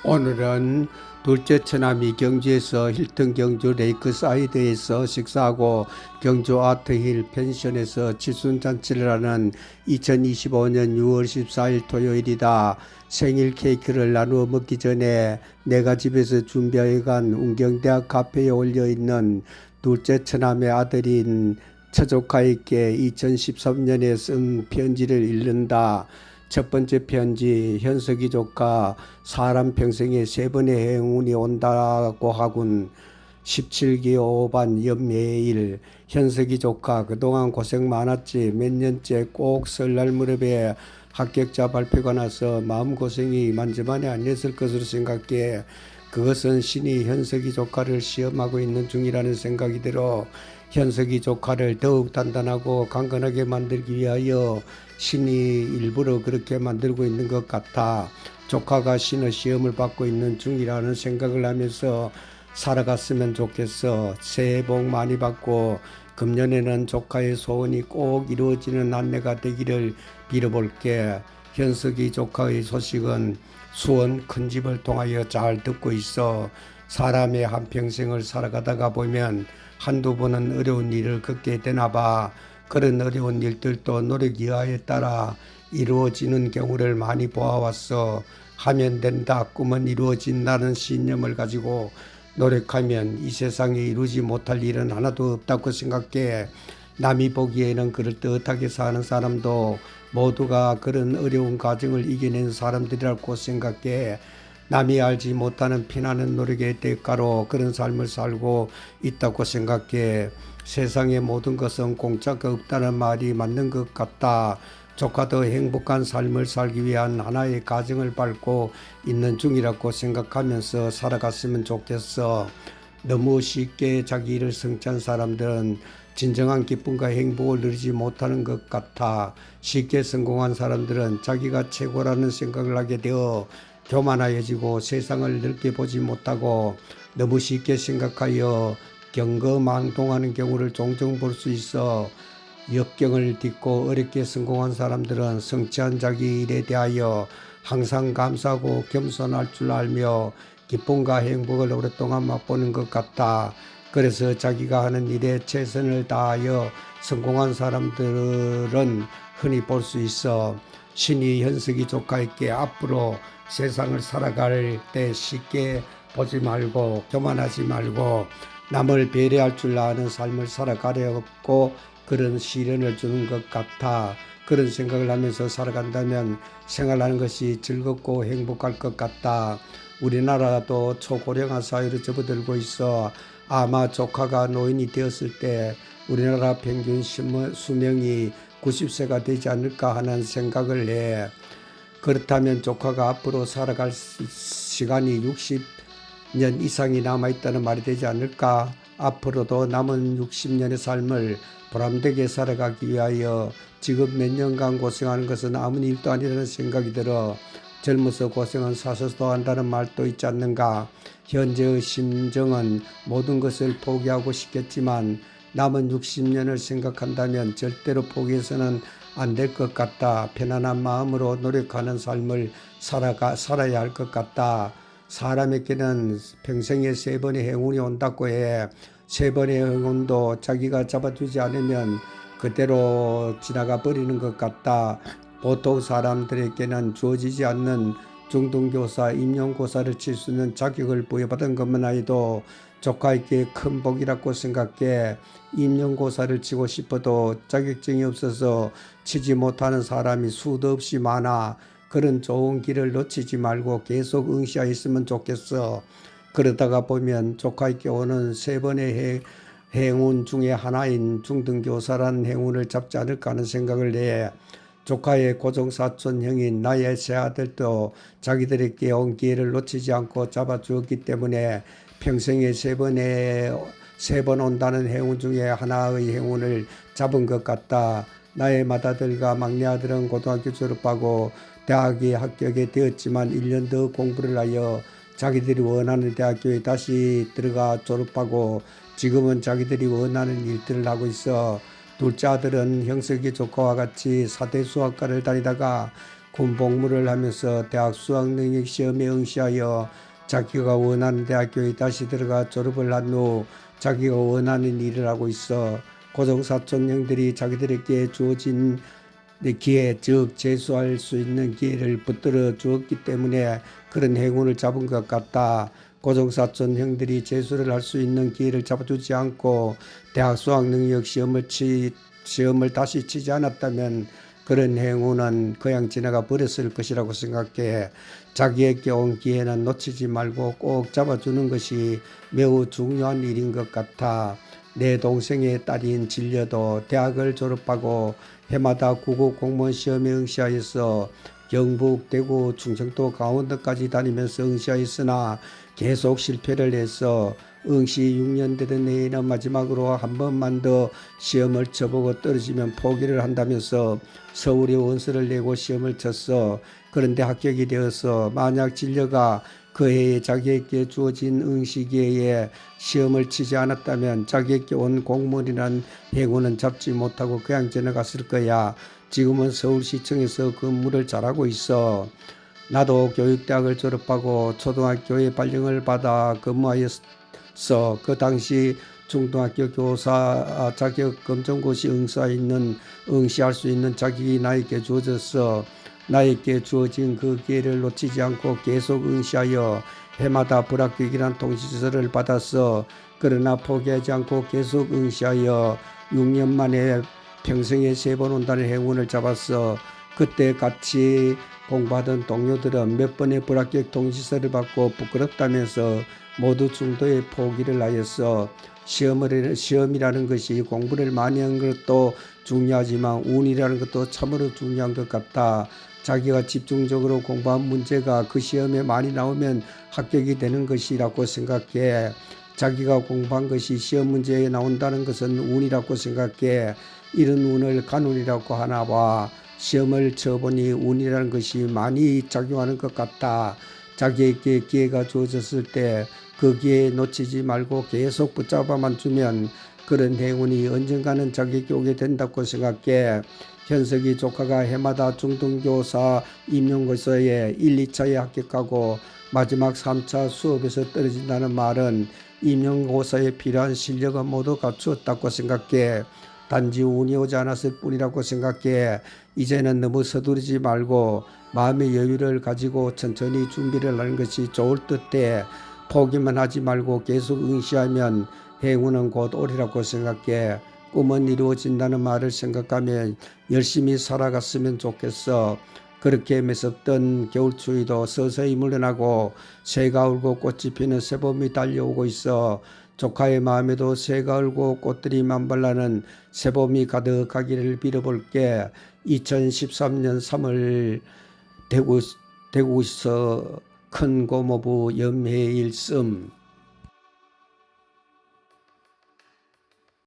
오늘은 둘째 처남이 경주에서 힐튼 경주 레이크사이드에서 식사하고 경주 아트힐 펜션에서 칠순잔치를 하는 2025년 6월 14일 토요일이다. 생일 케이크를 나누어 먹기 전에 내가 집에서 준비해 간 운경대학 카페에 올려있는 둘째 처남의 아들인 처조카에게 2013년에 쓴 편지를 읽는다. 첫 번째 편지. 현석이 조카, 사람 평생에 세 번의 행운이 온다고 하군. 17기 5반 연매일. 현석이 조카, 그동안 고생 많았지. 몇 년째 꼭 설날 무렵에 합격자 발표가 나서 마음고생이 이만저만이 아니었을 것으로 생각해. 그것은 신이 현석이 조카를 시험하고 있는 중이라는 생각이 들어 현석이 조카를 더욱 단단하고 강건하게 만들기 위하여 신이 일부러 그렇게 만들고 있는 것 같아. 조카가 신의 시험을 받고 있는 중이라는 생각을 하면서 살아갔으면 좋겠어. 새해 복 많이 받고 금년에는 조카의 소원이 꼭 이루어지는 한 해가 되기를 빌어볼게. 현석이 조카의 소식은 수원 큰 집을 통하여 잘 듣고 있어. 사람의 한평생을 살아가다가 보면 한두 번은 어려운 일을 겪게 되나 봐. 그런 어려운 일들도 노력 이하에 따라 이루어지는 경우를 많이 보아왔어. 하면 된다, 꿈은 이루어진다는 신념을 가지고 노력하면 이 세상에 이루지 못할 일은 하나도 없다고 생각해. 남이 보기에는 그럴듯하게 사는 사람도 모두가 그런 어려운 과정을 이겨낸 사람들이라고 생각해. 남이 알지 못하는 피나는 노력의 대가로 그런 삶을 살고 있다고 생각해. 세상의 모든 것은 공짜가 없다는 말이 맞는 것 같다. 조카도 행복한 삶을 살기 위한 하나의 가정을 밟고 있는 중이라고 생각하면서 살아갔으면 좋겠어. 너무 쉽게 자기 일을 성취한 사람들은 진정한 기쁨과 행복을 누리지 못하는 것 같아. 쉽게 성공한 사람들은 자기가 최고라는 생각을 하게 되어 교만하여지고 세상을 넓게 보지 못하고 너무 쉽게 생각하여 경거망동하는 경우를 종종 볼 수 있어. 역경을 딛고 어렵게 성공한 사람들은 성취한 자기 일에 대하여 항상 감사하고 겸손할 줄 알며 기쁨과 행복을 오랫동안 맛보는 것 같다. 그래서 자기가 하는 일에 최선을 다하여 성공한 사람들은 흔히 볼 수 있어. 신이 현석이 조카에게 앞으로 세상을 살아갈 때 쉽게 보지 말고 교만하지 말고 남을 배려할 줄 아는 삶을 살아가려고 그런 시련을 주는 것 같아. 그런 생각을 하면서 살아간다면 생활하는 것이 즐겁고 행복할 것 같다. 우리나라도 초고령화 사회로 접어들고 있어. 아마 조카가 노인이 되었을 때 우리나라 평균 수명이 90세가 되지 않을까 하는 생각을 해. 그렇다면 조카가 앞으로 살아갈 시간이 60년 이상이 남아있다는 말이 되지 않을까? 앞으로도 남은 60년의 삶을 보람되게 살아가기 위하여 지금 몇 년간 고생하는 것은 아무 일도 아니라는 생각이 들어. 젊어서 고생은 사서도 한다는 말도 있지 않는가? 현재의 심정은 모든 것을 포기하고 싶겠지만 남은 60년을 생각한다면 절대로 포기해서는 안 될 것 같다. 편안한 마음으로 노력하는 삶을 살아야 할 것 같다. 사람에게는 평생에 세 번의 행운이 온다고 해. 세 번의 행운도 자기가 잡아주지 않으면 그대로 지나가 버리는 것 같다. 보통 사람들에게는 주어지지 않는 중등교사, 임용고사를 칠 수 있는 자격을 부여받은 것만 해도 조카에게 큰 복이라고 생각해. 임용고사를 치고 싶어도 자격증이 없어서 치지 못하는 사람이 수도 없이 많아. 그런 좋은 길을 놓치지 말고 계속 응시하였으면 좋겠어. 그러다가 보면 조카에게 오는 세 번의 행운 중에 하나인 중등교사라는 행운을 잡지 않을까 하는 생각을 해. 조카의 고종사촌 형인 나의 새아들도 자기들에게 온 기회를 놓치지 않고 잡아주었기 때문에 평생에 세 번 온다는 행운 중에 하나의 행운을 잡은 것 같다. 나의 맏아들과 막내 아들은 고등학교 졸업하고 대학에 합격이 되었지만 1년 더 공부를 하여 자기들이 원하는 대학교에 다시 들어가 졸업하고 지금은 자기들이 원하는 일들을 하고 있어. 둘째 아들은 형석이 조카와 같이 사대수학과를 다니다가 군복무를 하면서 대학 수학능력 시험에 응시하여 자기가 원하는 대학교에 다시 들어가 졸업을 한 후 자기가 원하는 일을 하고 있어 고종사촌 형들이 자기들에게 주어진 기회, 즉 재수할 수 있는 기회를 붙들어 주었기 때문에 그런 행운을 잡은 것 같다. 고종사촌 형들이 재수를 할 수 있는 기회를 잡아주지 않고 대학 수학능력 시험을 다시 치지 않았다면 그런 행운은 그냥 지나가 버렸을 것이라고 생각해. 자기에게 온 기회는 놓치지 말고 꼭 잡아주는 것이 매우 중요한 일인 것 같아. 내 동생의 딸인 진려도 대학을 졸업하고 해마다 국어 공무원 시험에 응시하여서 경북, 대구, 충청도, 강원도까지 다니면서 응시하였으나 계속 실패를 해서 응시 6년 되던 해에는 마지막으로 한 번만 더 시험을 쳐보고 떨어지면 포기를 한다면서 서울에 원서를 내고 시험을 쳤어. 그런데 합격이 되어서 만약 진려가 그 해에 자기에게 주어진 응시기회에 시험을 치지 않았다면 자기에게 온 공무원이란 행운은 잡지 못하고 그냥 지나갔을 거야. 지금은 서울시청에서 근무를 잘하고 있어. 나도 교육대학을 졸업하고 초등학교에 발령을 받아 근무하였어. 그 당시 중등학교 교사 자격 검정고시 응시할 수 있는 자격이 나에게 주어졌어. 나에게 주어진 그 기회를 놓치지 않고 계속 응시하여 해마다 불합격이란 통지서를 받았어. 그러나 포기하지 않고 계속 응시하여 6년 만에 평생에 3번 온다는 행운을 잡았어. 그때 같이 공부하던 동료들은 몇 번의 불합격 통지서를 받고 부끄럽다면서 모두 중도에 포기를 하였어. 시험이라는 것이 공부를 많이 한 것도 중요하지만 운이라는 것도 참으로 중요한 것 같다. 자기가 집중적으로 공부한 문제가 그 시험에 많이 나오면 합격이 되는 것이라고 생각해. 자기가 공부한 것이 시험 문제에 나온다는 것은 운이라고 생각해. 이런 운을 간운이라고 하나 봐. 시험을 쳐보니 운이라는 것이 많이 작용하는 것 같다. 자기에게 기회가 주어졌을 때 그 기회 놓치지 말고 계속 붙잡아만 주면 그런 행운이 언젠가는 자기에게 오게 된다고 생각해. 현석이 조카가 해마다 중등교사 임용고사에 1, 2차에 합격하고 마지막 3차 수업에서 떨어진다는 말은 임용고사에 필요한 실력은 모두 갖추었다고 생각해. 단지 운이 오지 않았을 뿐이라고 생각해. 이제는 너무 서두르지 말고 마음의 여유를 가지고 천천히 준비를 하는 것이 좋을 듯해. 포기만 하지 말고 계속 응시하면 행운은 곧 오리라고 생각해. 꿈은 이루어진다는 말을 생각하며 열심히 살아갔으면 좋겠어. 그렇게 매섭던 겨울추위도 서서히 물러나고 새가 울고 꽃이 피는 새봄이 달려오고 있어. 조카의 마음에도 새가 울고 꽃들이 만발나는 새봄이 가득하기를 빌어볼게. 2013년 3월 대구서 큰 고모부 염해일씀.